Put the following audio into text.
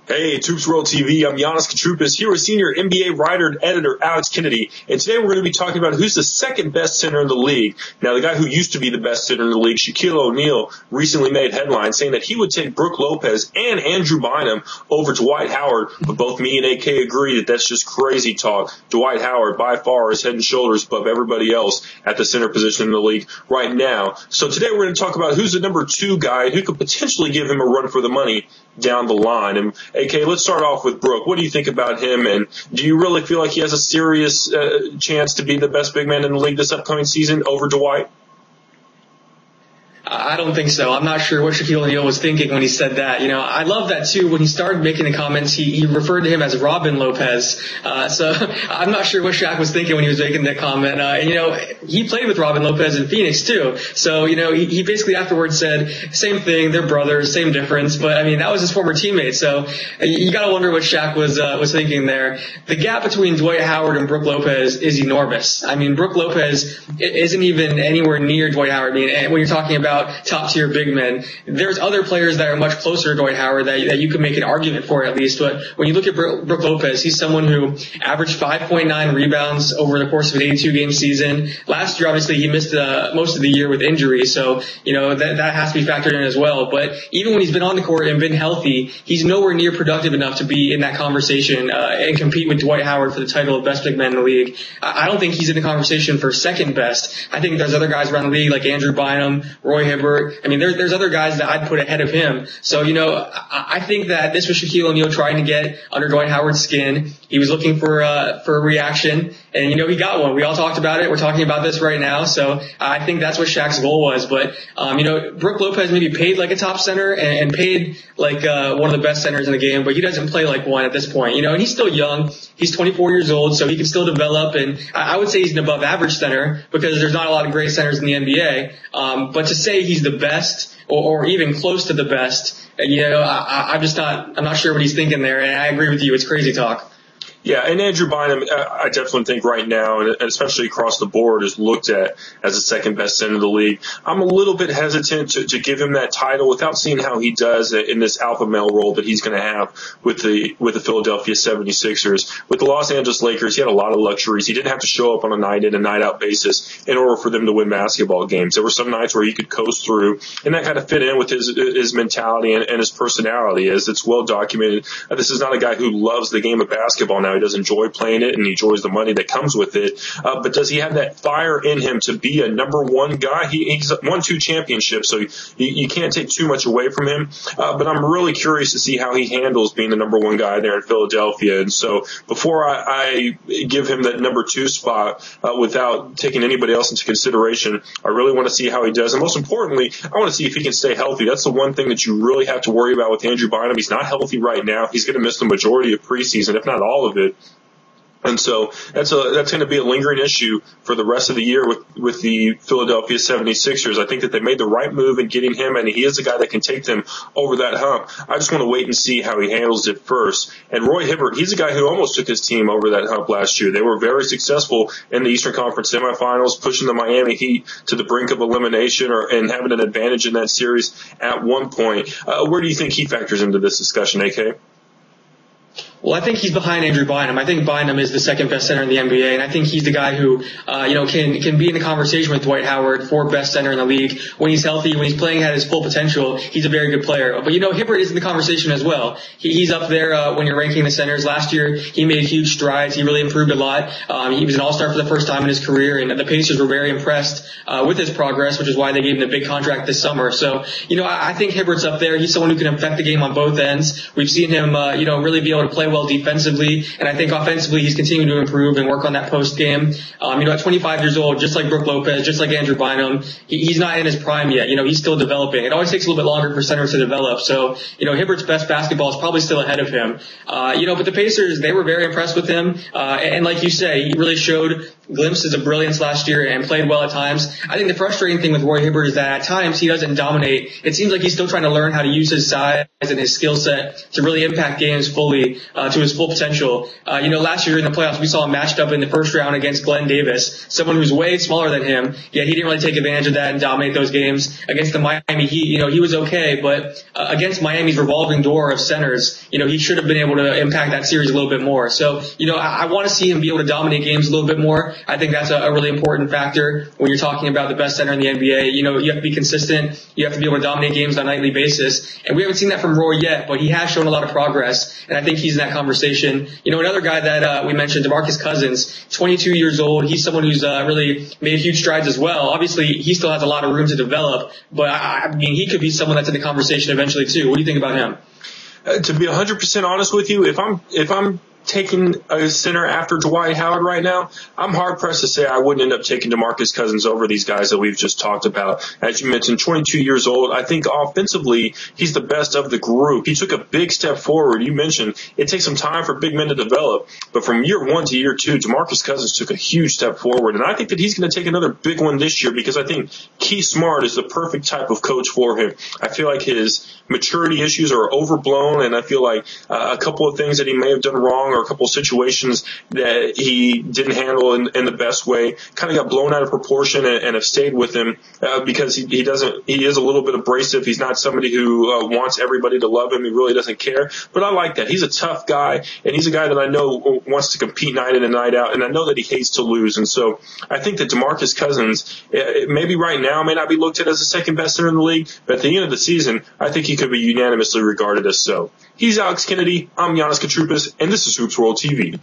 Hey, it's HOOPSWORLD TV. I'm Giannis Katroupas here with senior NBA writer and editor Alex Kennedy. And today we're going to be talking about who's the second best center in the league. Now, the guy who used to be the best center in the league, Shaquille O'Neal, recently made headlines saying that he would take Brook Lopez and Andrew Bynum over Dwight Howard. But both me and AK agree that that's just crazy talk. Dwight Howard, by far, is head and shoulders above everybody else at the center position in the league right now. So today we're going to talk about who's the number 2 guy and who could potentially give him a run for the money down the line. And AK, let's start off with Brook. What do you think about him? And do you really feel like he has a serious chance to be the best big man in the league this upcoming season over Dwight? I don't think so. I'm not sure what Shaquille O'Neal was thinking when he said that. You know, I love that too. When he started making the comments, he referred to him as Robin Lopez. So I'm not sure what Shaq was thinking when he was making that comment. And, you know, he played with Robin Lopez in Phoenix too. So, you know, he basically afterwards said, same thing, they're brothers, same difference. But I mean, that was his former teammate. So you gotta wonder what Shaq was thinking there. The gap between Dwight Howard and Brook Lopez is enormous. I mean, Brook Lopez isn't even anywhere near Dwight Howard. I mean, and when you're talking about top tier big men, there's other players that are much closer to Dwight Howard that you can make an argument for at least. But when you look at Brook Lopez, he's someone who averaged 5.9 rebounds over the course of an 82-game season. Last year, obviously, he missed most of the year with injury, so you know that has to be factored in as well. But even when he's been on the court and been healthy, he's nowhere near productive enough to be in that conversation and compete with Dwight Howard for the title of best big man in the league. I don't think he's in the conversation for second best. I think there's other guys around the league like Andrew Bynum, Roy Hibbert. I mean, there's other guys that I'd put ahead of him. So, you know, I think that this was Shaquille O'Neal trying to get under Dwight Howard's skin. He was looking for a reaction, and, you know, he got one. We all talked about it. We're talking about this right now. So I think that's what Shaq's goal was. But, you know, Brook Lopez maybe paid like a top center and paid like one of the best centers in the game, but he doesn't play like one at this point, you know, and he's still young. He's 24 years old, so he can still develop. And I would say he's an above average center because there's not a lot of great centers in the NBA. But to say he's the best or even close to the best, you know, I'm not sure what he's thinking there. And I agree with you. It's crazy talk. Yeah, and Andrew Bynum, I definitely think right now, and especially across the board, is looked at as the second best center in the league. I'm a little bit hesitant to give him that title without seeing how he does in this alpha male role that he's going to have with the Philadelphia 76ers. With the Los Angeles Lakers, he had a lot of luxuries. He didn't have to show up on a night in and night out basis in order for them to win basketball games. There were some nights where he could coast through, and that kind of fit in with his mentality and his personality, as it's well documented. This is not a guy who loves the game of basketball now. He does enjoy playing it and he enjoys the money that comes with it. But does he have that fire in him to be a number 1 guy? He's won 2 championships, so you can't take too much away from him. But I'm really curious to see how he handles being the number 1 guy there in Philadelphia. And so before I give him that number 2 spot without taking anybody else into consideration, I really want to see how he does. And most importantly, I want to see if he can stay healthy. That's the one thing that you really have to worry about with Andrew Bynum. He's not healthy right now. He's going to miss the majority of preseason, if not all of it. And so that's going to be a lingering issue for the rest of the year with the Philadelphia 76ers. I think that they made the right move in getting him, and he is a guy that can take them over that hump. I just want to wait and see how he handles it first. And Roy Hibbert, he's a guy who almost took his team over that hump last year. They were very successful in the Eastern Conference semifinals, pushing the Miami Heat to the brink of elimination and having an advantage in that series at one point. Where do you think he factors into this discussion, AK? Well, I think he's behind Andrew Bynum. I think Bynum is the second best center in the NBA, and I think he's the guy who, you know, can be in the conversation with Dwight Howard for best center in the league. When he's healthy, when he's playing at his full potential, he's a very good player. But, you know, Hibbert is in the conversation as well. He's up there when you're ranking the centers. Last year, he made huge strides. He really improved a lot. He was an all-star for the first time in his career, and the Pacers were very impressed with his progress, which is why they gave him the big contract this summer. So, you know, I think Hibbert's up there. He's someone who can affect the game on both ends. We've seen him, you know, really be able to play well defensively, and I think offensively he's continuing to improve and work on that post game. You know, at 25 years old, just like Brook Lopez, just like Andrew Bynum, he's not in his prime yet. You know, he's still developing. It always takes a little bit longer for centers to develop. So, you know, Hibbert's best basketball is probably still ahead of him. You know, but the Pacers, they were very impressed with him. And like you say, he really showed glimpses of brilliance last year and played well at times. I think the frustrating thing with Roy Hibbert is that at times he doesn't dominate. It seems like he's still trying to learn how to use his size and his skill set to really impact games fully. to his full potential. Last year in the playoffs, we saw him matched up in the first round against Glenn Davis, someone who's way smaller than him. Yeah, he didn't really take advantage of that and dominate those games. Against the Miami Heat, he was okay, but against Miami's revolving door of centers, he should have been able to impact that series a little bit more. So, I want to see him be able to dominate games a little bit more. I think that's a really important factor when you're talking about the best center in the NBA. You have to be consistent. You have to be able to dominate games on a nightly basis. And we haven't seen that from Roy yet, but he has shown a lot of progress. And I think he's in that conversation. Another guy that we mentioned, DeMarcus Cousins, 22 years old. He's someone who's really made huge strides as well. Obviously, he still has a lot of room to develop, but he could be someone that's in the conversation eventually too. What do you think about him? To be 100% honest with you, if I'm taking a center after Dwight Howard right now, I'm hard pressed to say I wouldn't end up taking DeMarcus Cousins over these guys that we've just talked about. As you mentioned, 22 years old. I think offensively, he's the best of the group. He took a big step forward. You mentioned it takes some time for big men to develop, but from year 1 to year 2, DeMarcus Cousins took a huge step forward. And I think that he's going to take another big one this year because I think Keith Smart is the perfect type of coach for him. I feel like his maturity issues are overblown, and I feel like a couple of things that he may have done wrong or a couple of situations that he didn't handle in the best way kind of got blown out of proportion and have stayed with him because he is a little bit abrasive. He's not somebody who wants everybody to love him. He really doesn't care. But I like that. He's a tough guy, and he's a guy that I know wants to compete night in and night out, and I know that he hates to lose. And so I think that DeMarcus Cousins, maybe right now may not be looked at as the second best center in the league, but at the end of the season, I think he could be unanimously regarded as so. He's Alex Kennedy. I'm Giannis Katroupas, and this is Hoops World TV.